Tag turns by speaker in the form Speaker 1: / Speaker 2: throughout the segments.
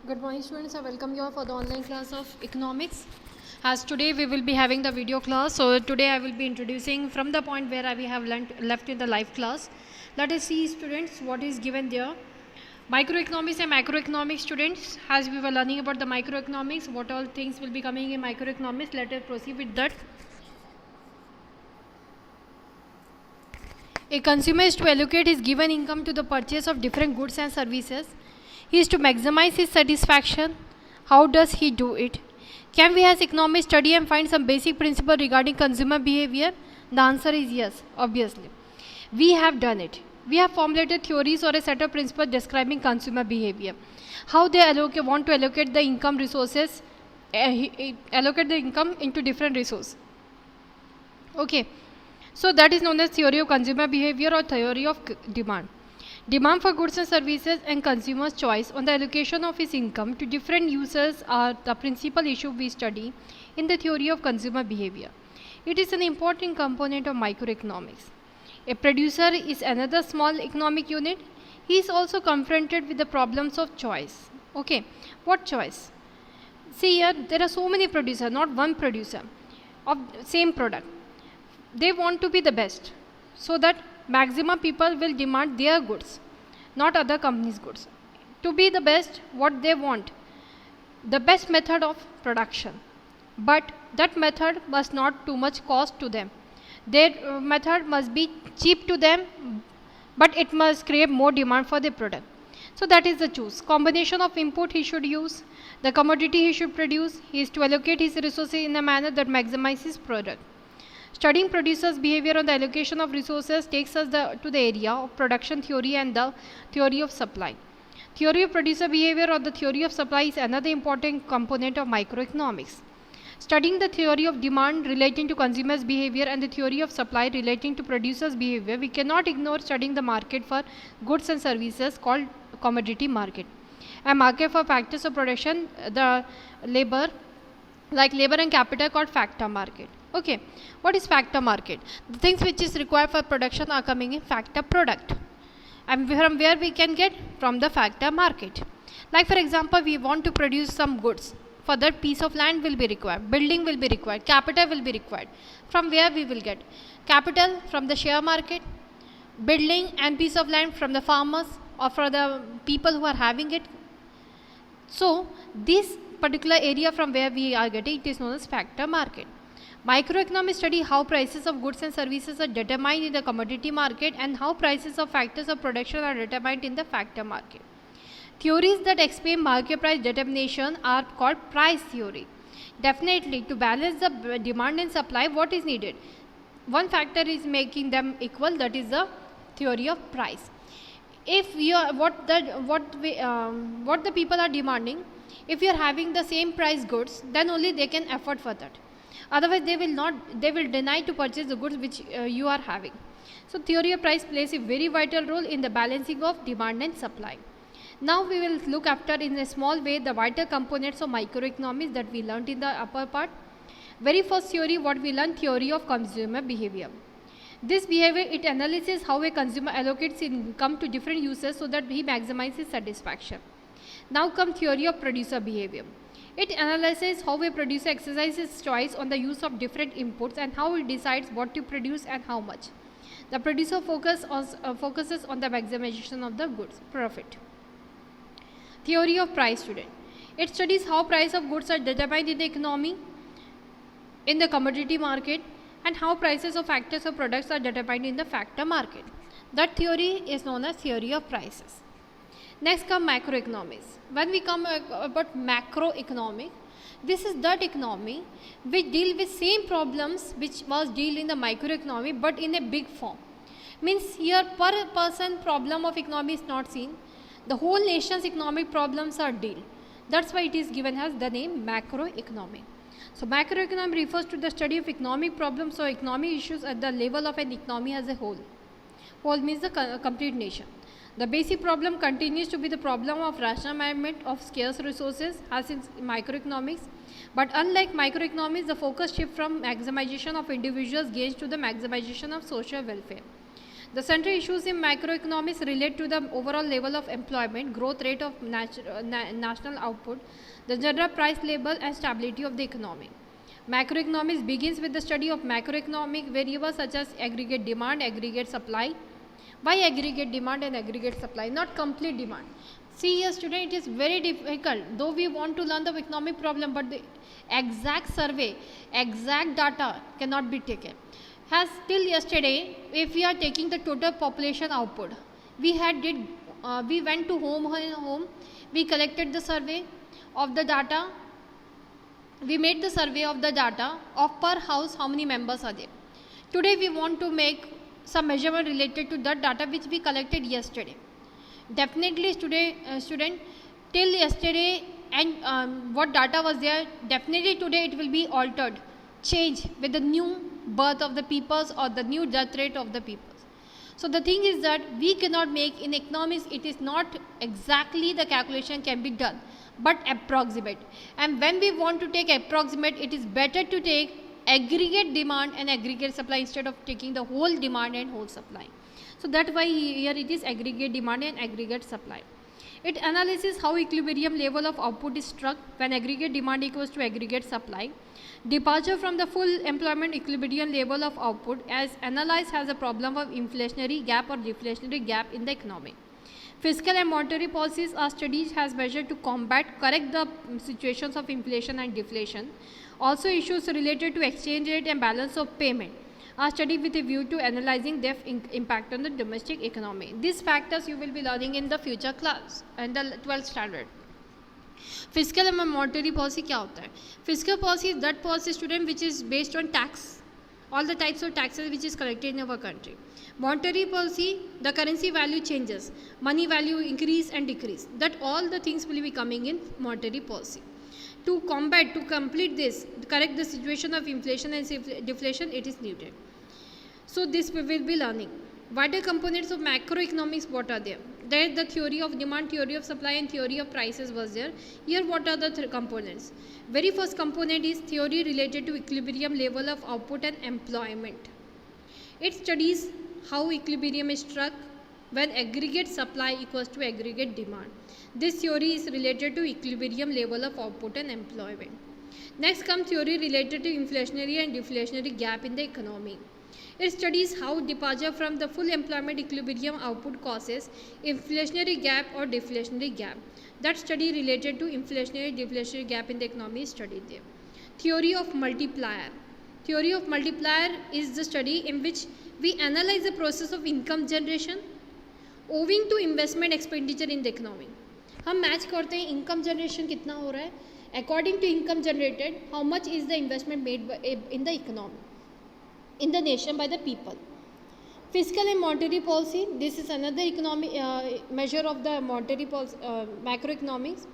Speaker 1: Good morning students, I welcome you all for the online class of economics. As today we will be having the video class, so today I will be introducing from the point where we have left in the live class. Let us see students what is given there. Microeconomics and macroeconomics students, as we were learning about the microeconomics, what all things will be coming in microeconomics, let us proceed with that. A consumer is to allocate his given income to the purchase of different goods and services. He is to maximize his satisfaction. How does he do it? Can we as economists study and find some basic principle regarding consumer behavior? The answer is yes, obviously. We have done it. We have formulated theories or a set of principles describing consumer behavior. How they want to allocate the income resources, allocate the income into different resources. Okay. So that is known as theory of consumer behavior or theory of demand. Demand for goods and services and consumers' choice on the allocation of his income to different users are the principal issue we study in the theory of consumer behavior. It is an important component of microeconomics. A producer is another small economic unit. He is also confronted with the problems of choice. Okay, what choice? See here, there are so many producers, not one producer of same product. They want to be the best, so that maximum people will demand their goods, not other companies' goods. To be the best, what they want, the best method of production, but that method must not too much cost to them. Their method must be cheap to them, but it must create more demand for the product. So that is the choose. Combination of input he should use, the commodity he should produce. He is to allocate his resources in a manner that maximizes product. Studying producers' behavior on the allocation of resources takes us to the area of production theory and the theory of supply. Theory of producer behavior or the theory of supply is another important component of microeconomics. Studying the theory of demand relating to consumers' behavior and the theory of supply relating to producers' behavior, we cannot ignore studying the market for goods and services called commodity market. A market for factors of production, the labor, like labor and capital, called factor market. Okay, what is factor market? The things which is required for production are coming in factor product. And from where we can get? From the factor market. Like for example, we want to produce some goods. For that, piece of land will be required, building will be required, capital will be required. From where we will get? Capital from the share market, building and piece of land from the farmers or for the people who are having it. So this particular area from where we are getting, it is known as factor market. Microeconomics study how prices of goods and services are determined in the commodity market and how prices of factors of production are determined in the factor market. Theories that explain market price determination are called price theory. Definitely, to balance the demand and supply, what is needed? One factor is making them equal, that is the theory of price. If you are, what the people are demanding, if you are having the same price goods, then only they can afford for that. Otherwise they will deny to purchase the goods which you are having. So theory of price plays a very vital role in the balancing of demand and supply. Now we will look after in a small way the vital components of microeconomics that we learnt in the upper part. Very first theory what we learned, theory of consumer behavior. This behavior, it analyzes how a consumer allocates income to different users so that he maximizes satisfaction. Now come theory of producer behavior. It analyzes how a producer exercises choice on the use of different inputs and how he decides what to produce and how much. The producer focuses on the maximization of the goods profit. Theory of price student. It studies how price of goods are determined in the economy, in the commodity market, and how prices of factors of products are determined in the factor market. That theory is known as theory of prices. Next come macroeconomics. When we come about macroeconomic, this is that economy which deal with same problems which was dealt in the microeconomy but in a big form. Means here per person problem of economy is not seen. The whole nation's economic problems are dealt. That's why it is given as the name macroeconomy. So macroeconomy refers to the study of economic problems or economic issues at the level of an economy as a whole. Whole means the complete nation. The basic problem continues to be the problem of rational management of scarce resources as in microeconomics, but unlike microeconomics, the focus shifts from maximization of individuals' gains to the maximization of social welfare. The central issues in macroeconomics relate to the overall level of employment, growth rate of national output, the general price level and stability of the economy. Macroeconomics begins with the study of macroeconomic variables such as aggregate demand, aggregate supply. Why aggregate demand and aggregate supply, not complete demand? See here student, it is very difficult, though we want to learn the economic problem, but the exact survey, exact data cannot be taken. As till yesterday, if we are taking the total population output, we went to home, we collected the survey of the data, we made the survey of the data of per house how many members are there. Today we want to make some measurement related to that data which we collected yesterday. Definitely student, till yesterday and what data was there, definitely today it will be altered, change with the new birth of the peoples or the new death rate of the peoples. So the thing is that we cannot make in economics, it is not exactly the calculation can be done, but approximate. And when we want to take approximate, it is better to take aggregate demand and aggregate supply instead of taking the whole demand and whole supply. So that's why here it is aggregate demand and aggregate supply. It analyzes how equilibrium level of output is struck when aggregate demand equals to aggregate supply. Departure from the full employment equilibrium level of output as analyzed has a problem of inflationary gap or deflationary gap in the economy. Fiscal and monetary policies are studied as measured to correct the situations of inflation and deflation. Also issues related to exchange rate and balance of payment are studied with a view to analyzing their impact on the domestic economy. These factors you will be learning in the future class and the 12th standard. Fiscal and monetary policy क्या होता है? Fiscal policy is that policy student which is based on tax, all the types of taxes which is collected in our country. Monetary policy, the currency value changes, money value increase and decrease. That all the things will be coming in monetary policy. To complete this, correct the situation of inflation and deflation, it is needed. So this we will be learning. What are components of macroeconomics? What are there? There the theory of demand, theory of supply and theory of prices was there. Here what are the components? Very first component is theory related to equilibrium level of output and employment. It studies how equilibrium is struck when aggregate supply equals to aggregate demand. This theory is related to equilibrium level of output and employment. Next comes theory related to inflationary and deflationary gap in the economy. It studies how departure from the full employment equilibrium output causes inflationary gap or deflationary gap. That study related to inflationary deflationary gap in the economy is studied there. Theory of multiplier. Theory of multiplier is the study in which we analyze the process of income generation owing to investment expenditure in the economy. हम match करते हैं income generation कितना हो रहा है according to income generated how much is the investment made in the economy in the nation by the people. Fiscal and monetary policy, this is another economic measure of the monetary policy, macroeconomics,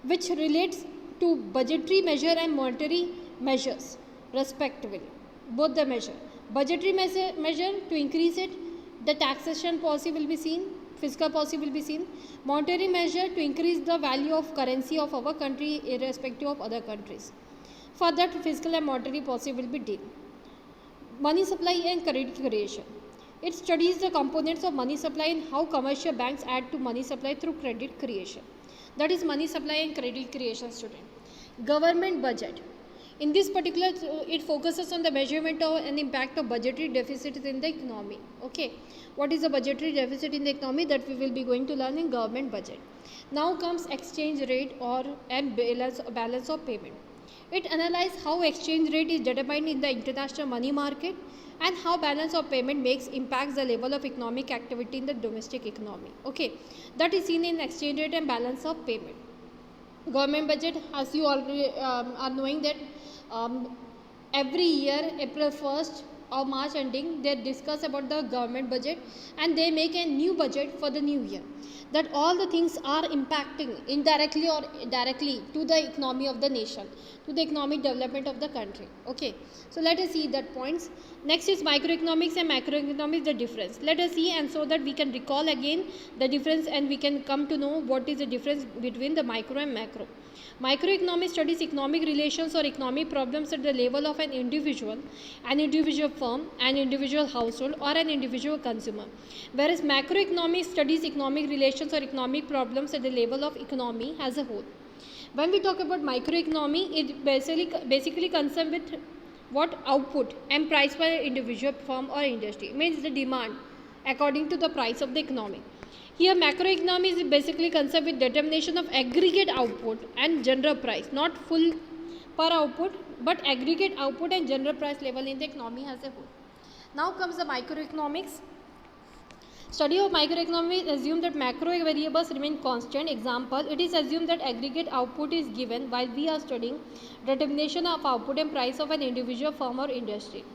Speaker 1: which relates to budgetary measure and monetary measures respectively. Both the measure. Budgetary measure to increase it, the taxation policy will be seen, fiscal policy will be seen. Monetary measure to increase the value of currency of our country irrespective of other countries. For that, fiscal and monetary policy will be dealt. Money supply and credit creation. It studies the components of money supply and how commercial banks add to money supply through credit creation. That is money supply and credit creation student. Government budget. In this particular, it focuses on the measurement of and impact of budgetary deficits in the economy. Okay, what is the budgetary deficit in the economy? That we will be going to learn in government budget. Now comes exchange rate and balance of payment. It analyzes how exchange rate is determined in the international money market and how balance of payment impacts the level of economic activity in the domestic economy. Okay, that is seen in exchange rate and balance of payment. Government budget, as you already are knowing that every year April 1st or March ending they discuss about the government budget and they make a new budget for the new year. That all the things are impacting indirectly or directly to the economy of the nation, to the economic development of the country. Okay, so let us see that points. Next is microeconomics and macroeconomics, the difference. Let us see, and so that we can recall again the difference and we can come to know what is the difference between the micro and macro. Microeconomics studies economic relations or economic problems at the level of an individual firm, an individual household, or an individual consumer. Whereas macroeconomics studies economic relations or economic problems at the level of economy as a whole. When we talk about microeconomy, it basically concerned with what output and price per individual firm or industry, means the demand according to the price of the economy. Here macroeconomy is basically concerned with determination of aggregate output and general price, not full per output but aggregate output and general price level in the economy as a whole. Now comes the microeconomics. Study of microeconomy assume that macro variables remain constant. Example, it is assumed that aggregate output is given while we are studying determination of output and price of an individual firm or industry.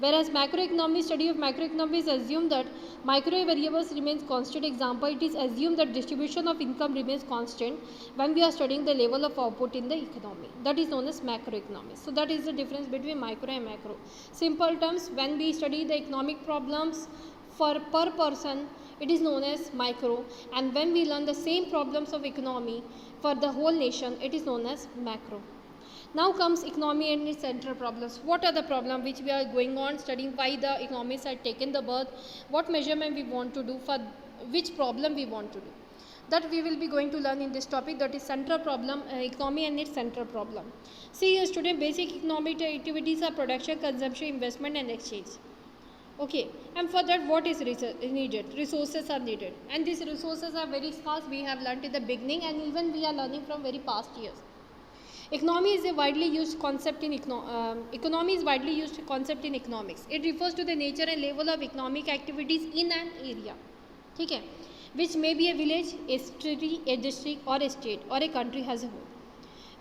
Speaker 1: Whereas macroeconomy, study of macroeconomy is assumed that micro variables remains constant. Example, it is assumed that distribution of income remains constant when we are studying the level of output in the economy. That is known as macroeconomics. So that is the difference between micro and macro. Simple terms, when we study the economic problems for per person, it is known as micro, and when we learn the same problems of economy for the whole nation, it is known as macro. Now comes economy and its central problems. What are the problems which we are going on studying, why the economists had taken the birth, what measurement we want to do, for which problem we want to do. That we will be going to learn in this topic, that is central problem, economy and its central problem. See here student, basic economic activities are production, consumption, investment and exchange. Okay, and for that what is needed? Resources are needed, and these resources are very scarce. We have learnt in the beginning, and even we are learning from very past years. Economy is a widely used concept in economy is widely used concept in economics. It refers to the nature and level of economic activities in an area, okay, which may be a village, a city, a district, or a state, or a country as a whole.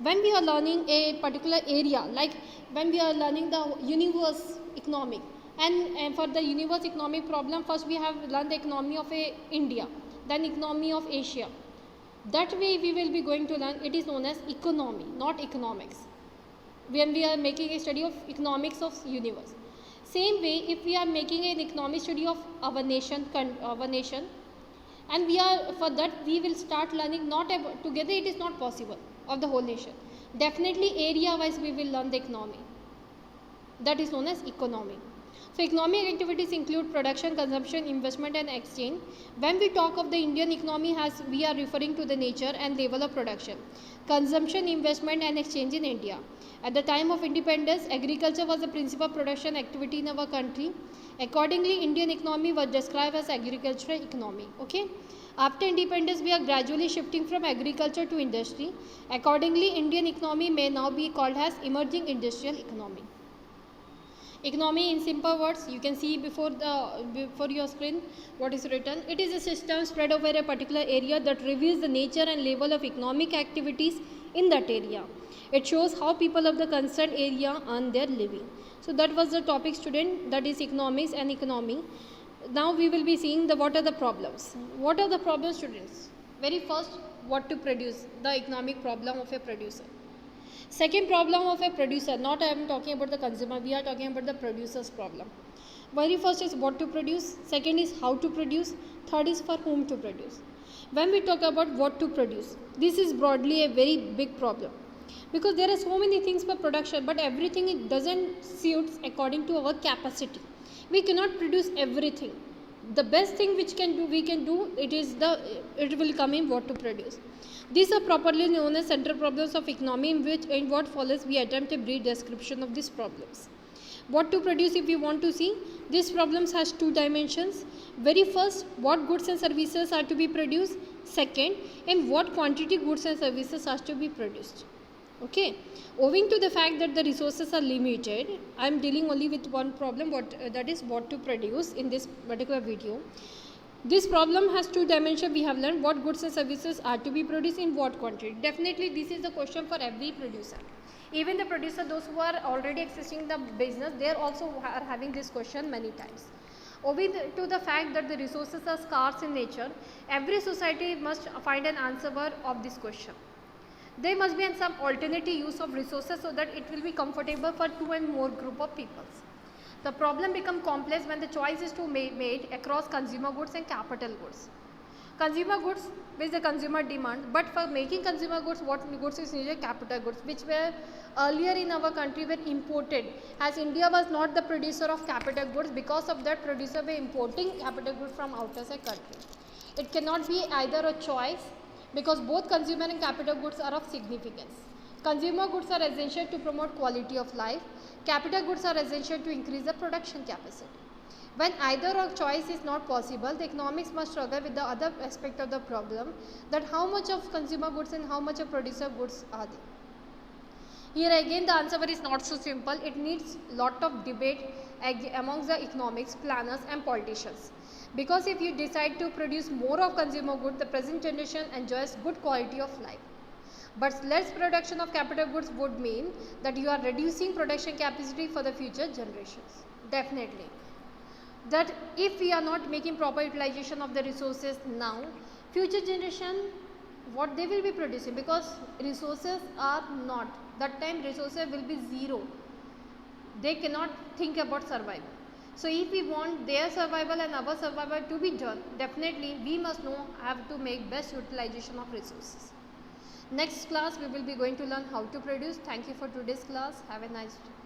Speaker 1: When we are learning a particular area, like when we are learning the universe economic, and for the universe economic problem, first we have learned the economy of India, then economy of Asia. That way we will be going to learn, it is known as economy, not economics, when we are making a study of economics of universe. Same way, if we are making an economic study of our nation, and we are, for that we will start learning not about together, it is not possible of the whole nation. Definitely area wise we will learn the economy. That is known as economy. So economic activities include production, consumption, investment and exchange. When we talk of the Indian economy, we are referring to the nature and level of production, consumption, investment and exchange in India. At the time of independence, agriculture was the principal production activity in our country. Accordingly, Indian economy was described as agricultural economy. Okay. After independence, we are gradually shifting from agriculture to industry. Accordingly, Indian economy may now be called as emerging industrial economy. Economy in simple words, you can see before your screen what is written. It is a system spread over a particular area that reveals the nature and level of economic activities in that area. It shows how people of the concerned area earn their living. So that was the topic student, that is economics and economy. Now we will be seeing what are the problems. What are the problems students? Very first, what to produce, the economic problem of a producer. Second problem of a producer, not I am talking about the consumer, we are talking about the producer's problem. Very first is what to produce, second is how to produce, third is for whom to produce. When we talk about what to produce, this is broadly a very big problem, because there are so many things for production, but everything it doesn't suit according to our capacity. We cannot produce everything. The best thing we can do, it will come in what to produce. These are properly known as central problems of economy, in what follows we attempt a brief description of these problems. What to produce, if we want to see, these problems has two dimensions. Very first, what goods and services are to be produced. Second, in what quantity goods and services are to be produced. Okay, owing to the fact that the resources are limited, I am dealing only with one problem, that is what to produce in this particular video. This problem has two dimensions. We have learned what goods and services are to be produced in what quantity. Definitely this is the question for every producer. Even the producer, those who are already existing the business, they also are having this question many times. Owing to the fact that the resources are scarce in nature, every society must find an answer of this question. There must be some alternative use of resources so that it will be comfortable for two and more group of people. The problem becomes complex when the choice is to made across consumer goods and capital goods. Consumer goods with the consumer demand, but for making consumer goods, what goods is needed? Capital goods, which were earlier in our country were imported, as India was not the producer of capital goods. Because of that, producer were importing capital goods from outside country. It cannot be either a choice, because both consumer and capital goods are of significance. Consumer goods are essential to promote quality of life. Capital goods are essential to increase the production capacity. When either of choice is not possible, the economics must struggle with the other aspect of the problem, that how much of consumer goods and how much of producer goods are there. Here again the answer is not so simple. It needs lot of debate amongst the economics, planners and politicians. Because if you decide to produce more of consumer goods, the present generation enjoys good quality of life. But less production of capital goods would mean that you are reducing production capacity for the future generations. Definitely. That if we are not making proper utilization of the resources now, future generation, what they will be producing, because resources are not, that time resources will be zero. They cannot think about survival. So if we want their survival and our survival to be done, definitely we must know have to make best utilization of resources. Next class we will be going to learn how to produce. Thank you for today's class. Have a nice day.